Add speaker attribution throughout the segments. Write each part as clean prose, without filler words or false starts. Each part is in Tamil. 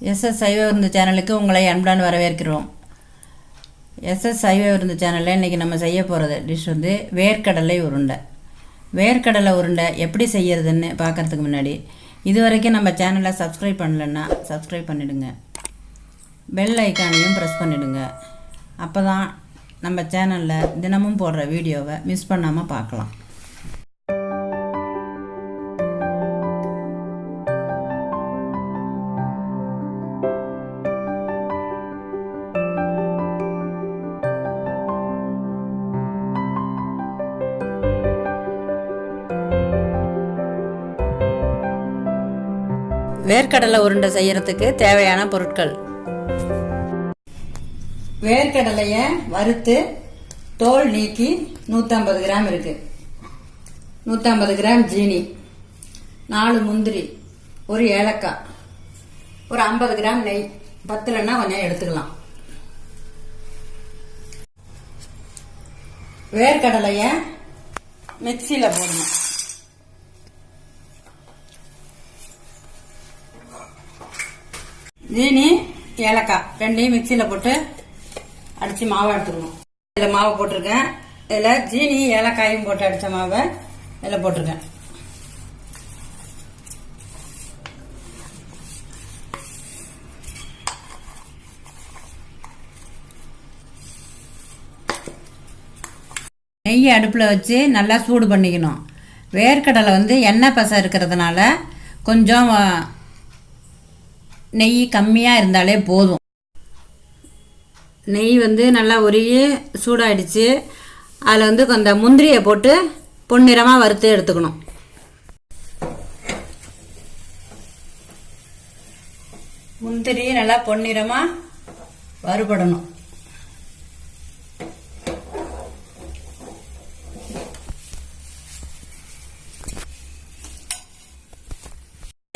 Speaker 1: சைவ விருந்து சேனலுக்கு உங்களை அன்புடன் வரவேற்கிறோம். சைவ விருந்து சேனலில் இன்றைக்கி நம்ம செய்ய போகிறது டிஷ் வந்து வேர்க்கடலை உருண்டை. வேர்க்கடலை உருண்டை எப்படி செய்யறதுன்னு பார்க்குறதுக்கு முன்னாடி இது வரைக்கும் நம்ம சேனலை சப்ஸ்கிரைப் பண்ணலைன்னா சப்ஸ்கிரைப் பண்ணிவிடுங்க. பெல் ஐக்கானையும் ப்ரெஸ் பண்ணிவிடுங்க. அப்போ தான் நம்ம சேனலில் தினமும் போடுற வீடியோவை மிஸ் பண்ணாமல் பார்க்கலாம். வேர்க்கடலை உருண்டை செய்யறதுக்கு தேவையான பொருட்கள்: வேர்க்கடலையை வறுத்து தோல் நீக்கி 150 கிராம் இருக்கு, 150 கிராம் ஜீனி, 4 முந்திரி, ஒரு ஏலக்காய், ஒரு 50 கிராம் நெய், 10 கொஞ்சம் எடுத்துக்கலாம். வேர்க்கடலையை மிக்சியில போடணும். ஜீனி ஏலக்காய் ரெண்டையும் மிக்சியில் போட்டு அடித்து மாவை எடுத்துக்கணும். இதில் மாவை போட்டிருக்கேன். இதில் ஜீனி ஏலக்காயும் போட்டு அடித்த மாவை இதில் போட்டிருக்கேன். நெய் அடுப்பில் வச்சு நல்லா சூடு பண்ணிக்கணும். வேர்க்கடலை வந்து எண்ணெய் பசை இருக்கிறதுனால கொஞ்சம் நெய் கம்மியாக இருந்தாலே போதும். நெய் வந்து நல்லா உருகி சூடாயிடுச்சு. அதில் வந்து கொஞ்சம் முந்திரியை போட்டு பொன்னிறமாக வறுத்து எடுத்துக்கணும். முந்திரி நல்லா பொன்னிறமாக வறுபடணும்.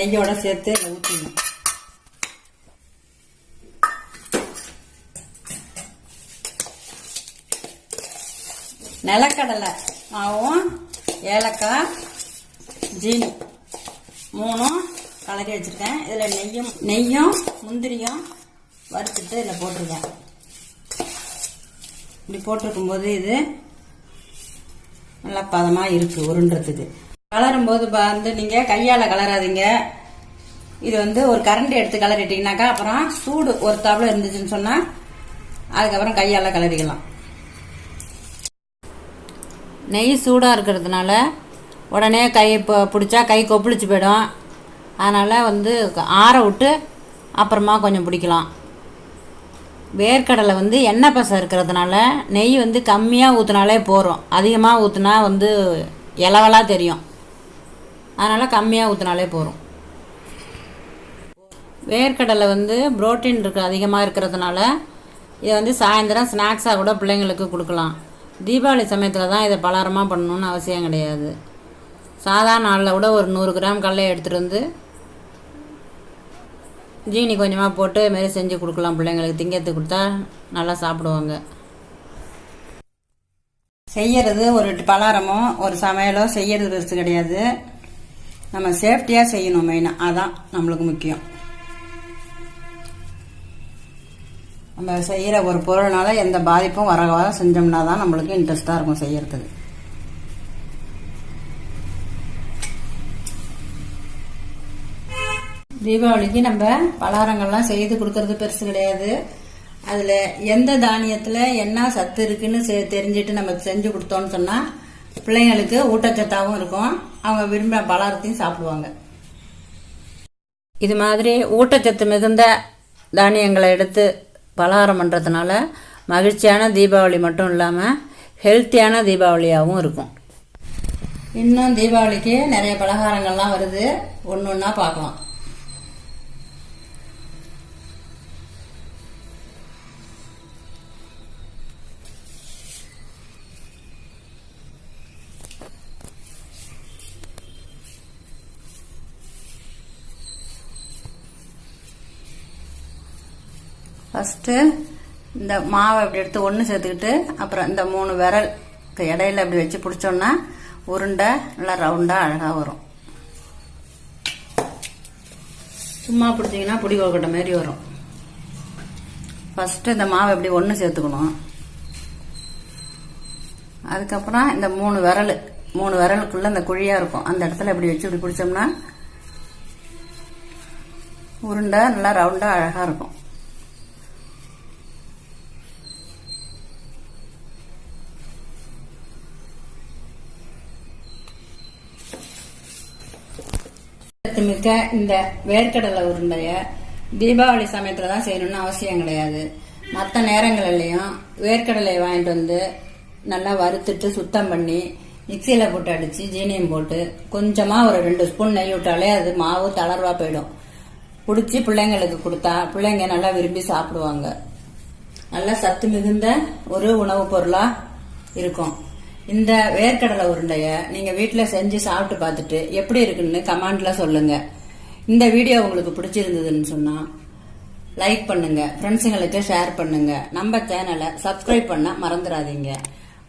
Speaker 1: நெய்யோட சேர்த்து ஊற்றிடணும். நிலக்கடலை மாவும் ஏலக்காய் ஜீனி 3 கலக்கி வச்சுருக்கேன். இதில் நெய்யும் முந்திரியும் வறுத்துட்டு இதில் போட்டிருக்கேன். இப்படி போட்டிருக்கும்போது இது நல்லா பதமாக இருக்குது உருண்டுறதுக்கு. கலரும்போது வந்து நீங்கள் கையால் கலராதீங்க. இது வந்து ஒரு கரண்டி எடுத்து கலரிட்டிங்கனாக்கா அப்புறம் சூடு ஒரு தாப்புல இருந்துச்சுன்னு சொன்னால் அதுக்கப்புறம் கையால் கலரிக்கலாம். நெய் சூடாக இருக்கிறதுனால உடனே கை பிடிச்சா கை கொப்பளிச்சு போயிடும். அதனால் வந்து ஆற விட்டு அப்புறமா கொஞ்சம் பிடிக்கலாம். வேர்க்கடலை வந்து எண்ணெய் பசை இருக்கிறதுனால நெய் வந்து கம்மியாக ஊற்றினாலே போகிறோம். அதிகமாக ஊற்றினா வந்து இலவலாக தெரியும். அதனால் கம்மியாக ஊற்றினாலே போகிறோம். வேர்க்கடலை வந்து புரோட்டீன் அதிகமாக இருக்கிறதுனால இதை வந்து சாயந்தரம் ஸ்நாக்ஸாக கூட பிள்ளைங்களுக்கு கொடுக்கலாம். தீபாவளி சமயத்தில் தான் இதை பலகாரமாக பண்ணணுன்னு அவசியம் கிடையாது. சாதாரண நாளில் கூட ஒரு 100 கிராம் கடலையை எடுத்துகிட்டு வந்து ஜீனி கொஞ்சமாக போட்டு இதுமாரி செஞ்சு கொடுக்கலாம். பிள்ளைங்களுக்கு திங்கிறதுக்கு கொடுத்தா நல்லா சாப்பிடுவாங்க. செய்யறது ஒரு பலகாரமோ ஒரு சமையலோ செய்யறது பெருசு கிடையாது. நம்ம சேஃப்டியாக செய்யணும். மெயினாக அதான் நம்மளுக்கு முக்கியம். நம்ம செய்கிற ஒரு பொருள்னால எந்த பாதிப்பும் வர செஞ்சோம்னா தான் நம்மளுக்கு இன்ட்ரெஸ்டாக இருக்கும் செய்யறதுக்கு. தீபாவளிக்கு நம்ம பலகாரங்கள்லாம் செய்து கொடுக்கறது பெருசு கிடையாது. அதில் எந்த தானியத்தில் என்ன சத்து இருக்குன்னு தெரிஞ்சுட்டு நம்ம செஞ்சு கொடுத்தோம்னு சொன்னால் பிள்ளைங்களுக்கு ஊட்டச்சத்தாகவும் இருக்கும். அவங்க விரும்பின பலகாரத்தையும் சாப்பிடுவாங்க. இது மாதிரி ஊட்டச்சத்து மிகுந்த தானியங்களை எடுத்து பலகாரம் பண்ணுறதுனால மகிழ்ச்சியான தீபாவளி மட்டும் இல்லாமல் ஹெல்த்தியான தீபாவளியாகவும் இருக்கும். இன்னும் தீபாவளிக்கு நிறைய பலகாரங்கள்லாம் வருது. ஒன்று ஒன்றா பார்க்கலாம். ஃபஸ்ட்டு இந்த மாவை இப்படி எடுத்து ஒன்று சேர்த்துக்கிட்டு அப்புறம் இந்த 3 விரல் இடையில இப்படி வச்சு பிடிச்சோன்னா உருண்டை நல்லா ரவுண்டாக அழகாக வரும். சும்மா பிடிச்சிங்கன்னா புடி கொழுக்கட்டை மாதிரி வரும். ஃபஸ்ட்டு இந்த மாவை இப்படி ஒன்று சேர்த்துக்கணும். அதுக்கப்புறம் இந்த 3 விரலுக்குள்ள இந்த குழியாக இருக்கும், அந்த இடத்துல இப்படி வச்சு இப்படி பிடிச்சோம்னா உருண்டை நல்லா ரவுண்டாக அழகாக இருக்கும். மிக்க இந்த வேர்க்கடலை உருண்டைய தீபாவளி சமயத்துல தான் செய்யணும்னு அவசியம் கிடையாது. மற்ற நேரங்களிலையும் வேர்க்கடலையை வாங்கிட்டு வந்து நல்லா வறுத்துட்டு சுத்தம் பண்ணி மிக்சியில போட்டு அடிச்சு ஜீனியம் போட்டு கொஞ்சமா ஒரு 2 ஸ்பூன் நெய் விட்டாலே அது மாவு தளர்வா போயிடும். பிடிச்சி பிள்ளைங்களுக்கு கொடுத்தா பிள்ளைங்க நல்லா விரும்பி சாப்பிடுவாங்க. நல்லா சத்து மிகுந்த ஒரு உணவுப் பொருளா இருக்கும். இந்த வேர்க்கடலை உருண்டைய நீங்க வீட்டுல செஞ்சு சாப்பிட்டு பார்த்துட்டு எப்படி இருக்குன்னு கமெண்ட்ல சொல்லுங்க. இந்த வீடியோ உங்களுக்கு பிடிச்சிருந்ததுன்னு சொன்னா லைக் பண்ணுங்க, ஃப்ரெண்ட்ஸுங்களுக்கு ஷேர் பண்ணுங்க. நம்ம சேனலை சப்ஸ்கிரைப் பண்ண மறந்துடாதீங்க.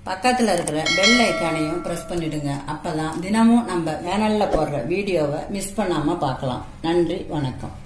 Speaker 1: பக்கத்துல இருக்கிற பெல் ஐக்கானையும் பிரஸ் பண்ணிடுங்க. அப்பதான் தினமும் நம்ம சேனல்ல போடுற வீடியோவை மிஸ் பண்ணாம பார்க்கலாம். நன்றி, வணக்கம்.